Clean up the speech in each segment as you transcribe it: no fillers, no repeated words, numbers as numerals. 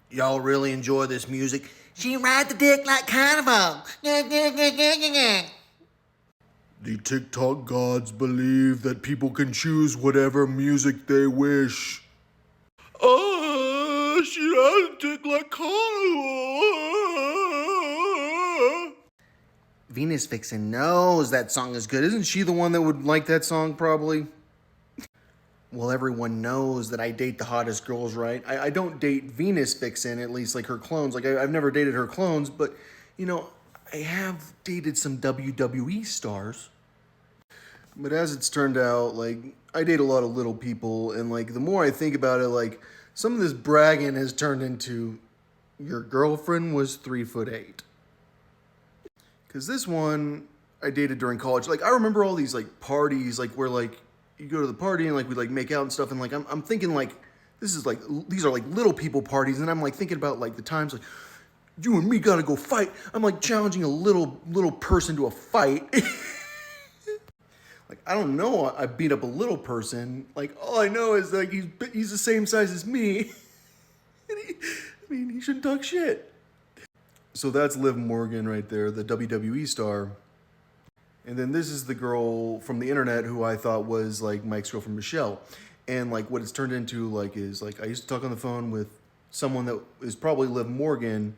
Y'all really enjoy this music? She ride the dick like carnival. The TikTok gods believe that people can choose whatever music they wish. Oh, she rides a dick like carnival. Venus Vixen knows that song is good. Isn't she the one that would like that song, probably? Well, everyone knows that I date the hottest girls, right? I don't date Venus Vixen, at least like her clones. Like, I've never dated her clones, but, you know, I have dated some WWE stars. But as it's turned out, like, I date a lot of little people, and, like, the more I think about it, like, some of this bragging has turned into your girlfriend was 3'8". Because this one I dated during college. Like, I remember all these, like, parties, like, where, like, you go to the party and, like, we, like, make out and stuff, and, like, I'm thinking, like, this is, like, these are, like, little people parties, and I'm, like, thinking about, like, the times, like, you and me gotta go fight. I'm, like, challenging a little person to a fight. Like, I don't know, I beat up a little person. Like, all I know is, like, he's the same size as me. And he shouldn't talk shit. So that's Liv Morgan right there, the WWE star. And then this is the girl from the internet who I thought was like my ex-girlfriend Michelle. And like what it's turned into like is like I used to talk on the phone with someone that is probably Liv Morgan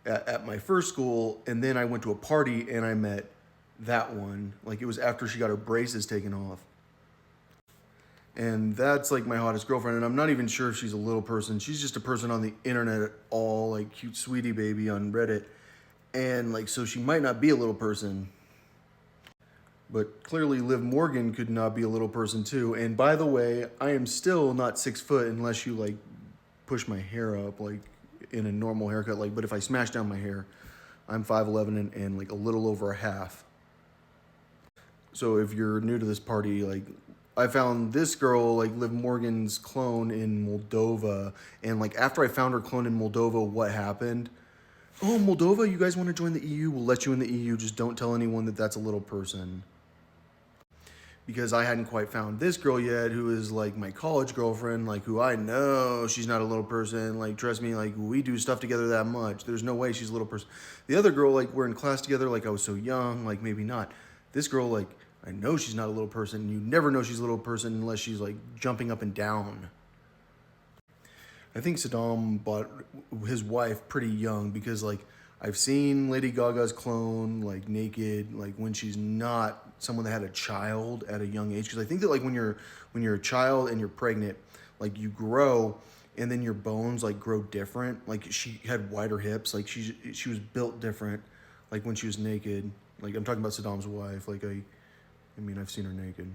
at my first school, and then I went to a party and I met that one. Like it was after she got her braces taken off. And that's like my hottest girlfriend, and I'm not even sure if she's a little person. She's just a person on the internet at all, like cute sweetie baby on Reddit. And like so she might not be a little person. But clearly Liv Morgan could not be a little person too. And by the way, I am still not 6 foot unless you like push my hair up like in a normal haircut. Like, but if I smash down my hair, I'm 5'11" and like a little over a half. So if you're new to this party, like I found this girl, like Liv Morgan's clone in Moldova. And like after I found her clone in Moldova, what happened? Oh, Moldova, you guys want to join the EU? We'll let you in the EU. Just don't tell anyone that that's a little person. Because I hadn't quite found this girl yet, who is like my college girlfriend, like who I know she's not a little person. Like, trust me, like we do stuff together that much. There's no way she's a little person. The other girl, like we're in class together, like I was so young, like maybe not. This girl, like I know she's not a little person. You never know she's a little person unless she's like jumping up and down. I think Saddam bought his wife pretty young because like I've seen Lady Gaga's clone like naked, like when she's not someone that had a child at a young age. Because I think that like when you're a child and you're pregnant, like you grow and then your bones like grow different. Like she had wider hips, like she was built different, like when she was naked. Like I'm talking about Saddam's wife. Like I mean I've seen her naked.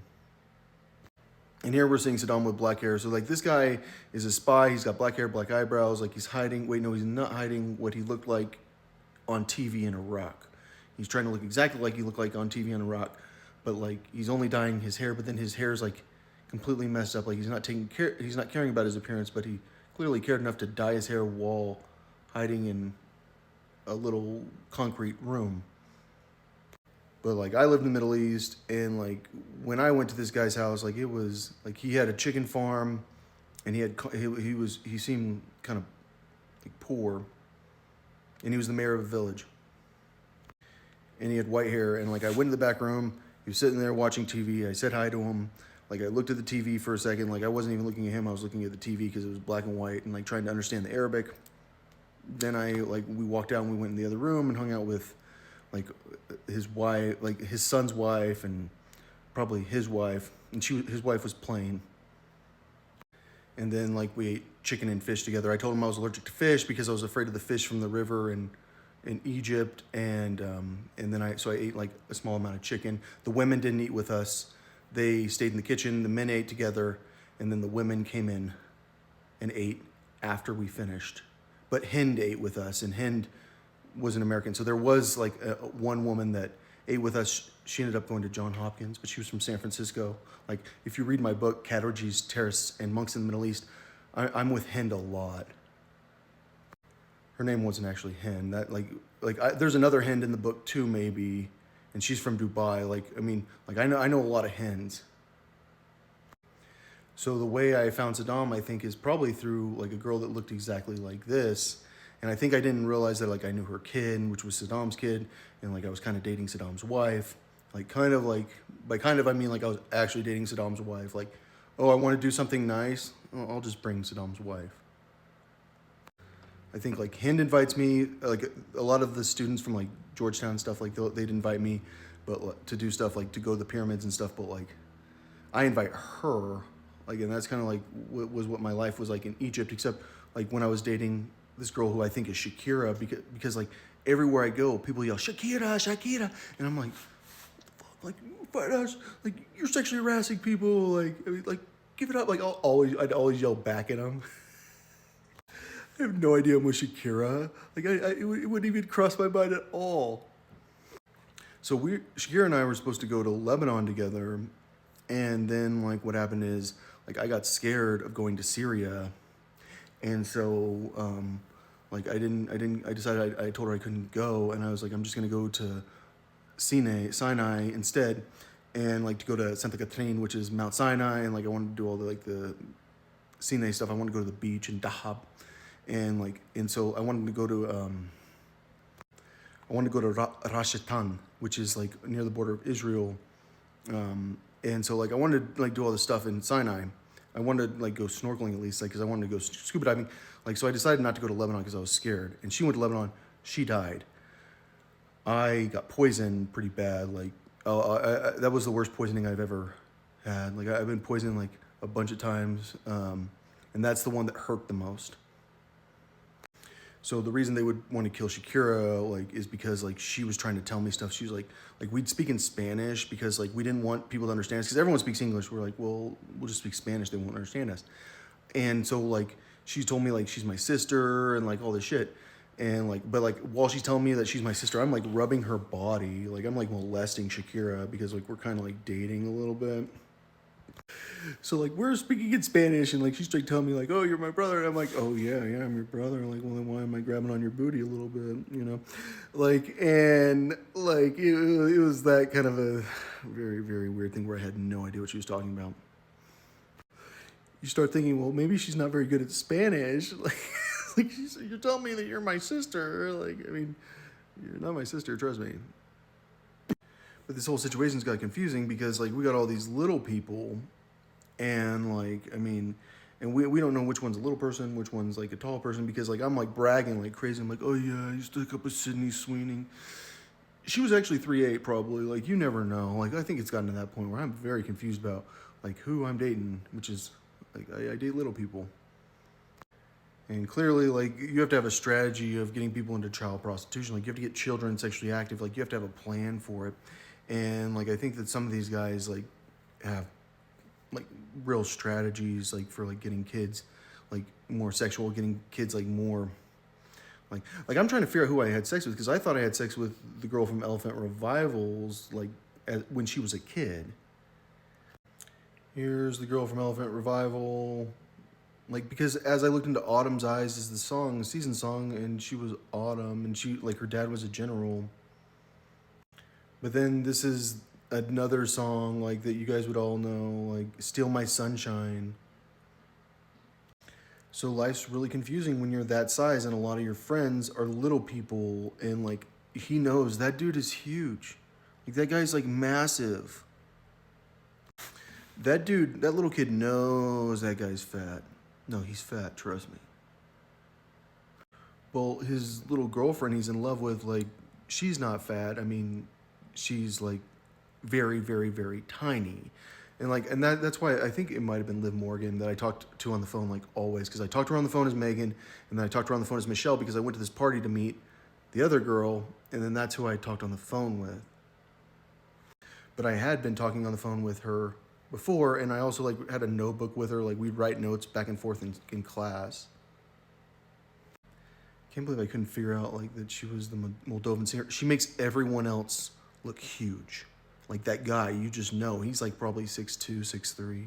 And here we're seeing Saddam with black hair. So like this guy is a spy. He's got black hair, black eyebrows. Like he's hiding. Wait, no, he's not hiding what he looked like on TV in Iraq. He's trying to look exactly like he looked like on TV in Iraq, but like he's only dyeing his hair. But then his hair is like completely messed up. Like he's not taking care. He's not caring about his appearance, but he clearly cared enough to dye his hair while hiding in a little concrete room. But like I lived in the Middle East, and like when I went to this guy's house, like it was like he had a chicken farm, and he seemed kind of like poor, and he was the mayor of a village, and he had white hair, and like I went to the back room, he was sitting there watching TV. I said hi to him, like I looked at the TV for a second, like I wasn't even looking at him, I was looking at the TV because it was black and white, and like trying to understand the Arabic. Then we walked out and we went in the other room and hung out with like his wife, like his son's wife, and probably his wife, and his wife was plain. And then like we ate chicken and fish together. I told him I was allergic to fish because I was afraid of the fish from the river in Egypt, and then I ate like a small amount of chicken. The women didn't eat with us; they stayed in the kitchen. The men ate together, and then the women came in and ate after we finished. But Hind ate with us, and Hind was an American. So there was like one woman that ate with us. She ended up going to Johns Hopkins, but she was from San Francisco. Like if you read my book, Khatarji's Terrorists and Monks in the Middle East, I'm with Hind a lot. Her name wasn't actually Hind. There's another Hind in the book too, maybe, and she's from Dubai. Like I mean, like I know a lot of Hinds. So the way I found Saddam, I think, is probably through like a girl that looked exactly like this. And I think I didn't realize that like I knew her kid, which was Saddam's kid, and like I was kind of dating Saddam's wife. Like kind of like by kind of I mean like I was actually dating Saddam's wife. Like, oh, I want to do something nice. Oh, I'll just bring Saddam's wife. I think like Hind invites me. Like a lot of the students from like Georgetown and stuff, like they'd invite me, but to do stuff like to go to the pyramids and stuff. But like I invite her, like, and that's kind of like what my life was like in Egypt. Except like when I was dating this girl who I think is Shakira, because like everywhere I go, people yell Shakira, Shakira, and I'm like, like fight us, like you're sexually harassing people, like I mean, like give it up. Like I'd always yell back at them. I have no idea I'm with Shakira. Like it wouldn't even cross my mind at all. So Shakira and I were supposed to go to Lebanon together, and then like what happened is like I got scared of going to Syria, and so like I decided I told her I couldn't go, and I was like I'm just gonna go to Sinai instead, and like to go to Santa Catrin, which is Mount Sinai, and like I wanted to do all the like the Sinai stuff. I wanted to go to the beach in Dahab, and so I wanted to go to Rosh Hashanah, which is like near the border of Israel, and so like I wanted to like do all this stuff in Sinai. I wanted to like go snorkeling at least, like because I wanted to go scuba diving. Like so I decided not to go to Lebanon because I was scared. And she went to Lebanon. She died. I got poisoned pretty bad. Like that was the worst poisoning I've ever had. Like I've been poisoned like a bunch of times, and that's the one that hurt the most. So the reason they would want to kill Shakira, like, is because like she was trying to tell me stuff. She was like we'd speak in Spanish because like we didn't want people to understand us because everyone speaks English. We're like, well, we'll just speak Spanish. They won't understand us. And so like she told me like she's my sister and like all this shit. And like, but like while she's telling me that she's my sister, I'm like rubbing her body. Like I'm like molesting Shakira because like we're kind of like dating a little bit. So like we're speaking in Spanish and like she's like telling me like, oh, you're my brother. And I'm like, oh yeah, I'm your brother. Like, well then why am I grabbing on your booty a little bit, you know? Like, and like it was that kind of a very, very weird thing where I had no idea what she was talking about. You start thinking, well, maybe she's not very good at Spanish. Like you're telling me that you're my sister. Like, I mean, you're not my sister, trust me. But this whole situation's got confusing because like we got all these little people, and like I mean, and we don't know which one's a little person, which one's like a tall person, because like I'm like bragging like crazy. I'm like, oh yeah, I used to hook up with Sydney Sweeney. She was actually 3'8" probably. Like you never know. Like I think it's gotten to that point where I'm very confused about like who I'm dating, which is like I date little people. And clearly, like, you have to have a strategy of getting people into child prostitution. Like, you have to get children sexually active. Like, you have to have a plan for it. And, like, I think that some of these guys, like, have, like, real strategies, like, for, like, getting kids, like, more sexual, getting kids, like, more, like I'm trying to figure out who I had sex with, because I thought I had sex with the girl from Elephant Revivals, like, when she was a kid. Here's the girl from Elephant Revival. Like, because as I looked into Autumn's Eyes is the song, season song, and she was Autumn, and she, like, her dad was a general. But then this is another song, like, that you guys would all know, like, Steal My Sunshine. So life's really confusing when you're that size, and a lot of your friends are little people, and, like, he knows that dude is huge. Like, that guy's, like, massive. That dude, that little kid knows that guy's fat. No, he's fat, trust me. Well, his little girlfriend he's in love with, like, she's not fat. I mean, she's, like, very, very, very tiny. And, like, and that's why I think it might have been Liv Morgan that I talked to on the phone, like, always. Because I talked to her on the phone as Megan, and then I talked to her on the phone as Michelle because I went to this party to meet the other girl, and then that's who I talked on the phone with. But I had been talking on the phone with her before, and I also like had a notebook with her. Like we'd write notes back and forth in class. Can't believe I couldn't figure out like that she was the Moldovan singer. She makes everyone else look huge. Like that guy, you just know he's like probably 6'2", 6'3".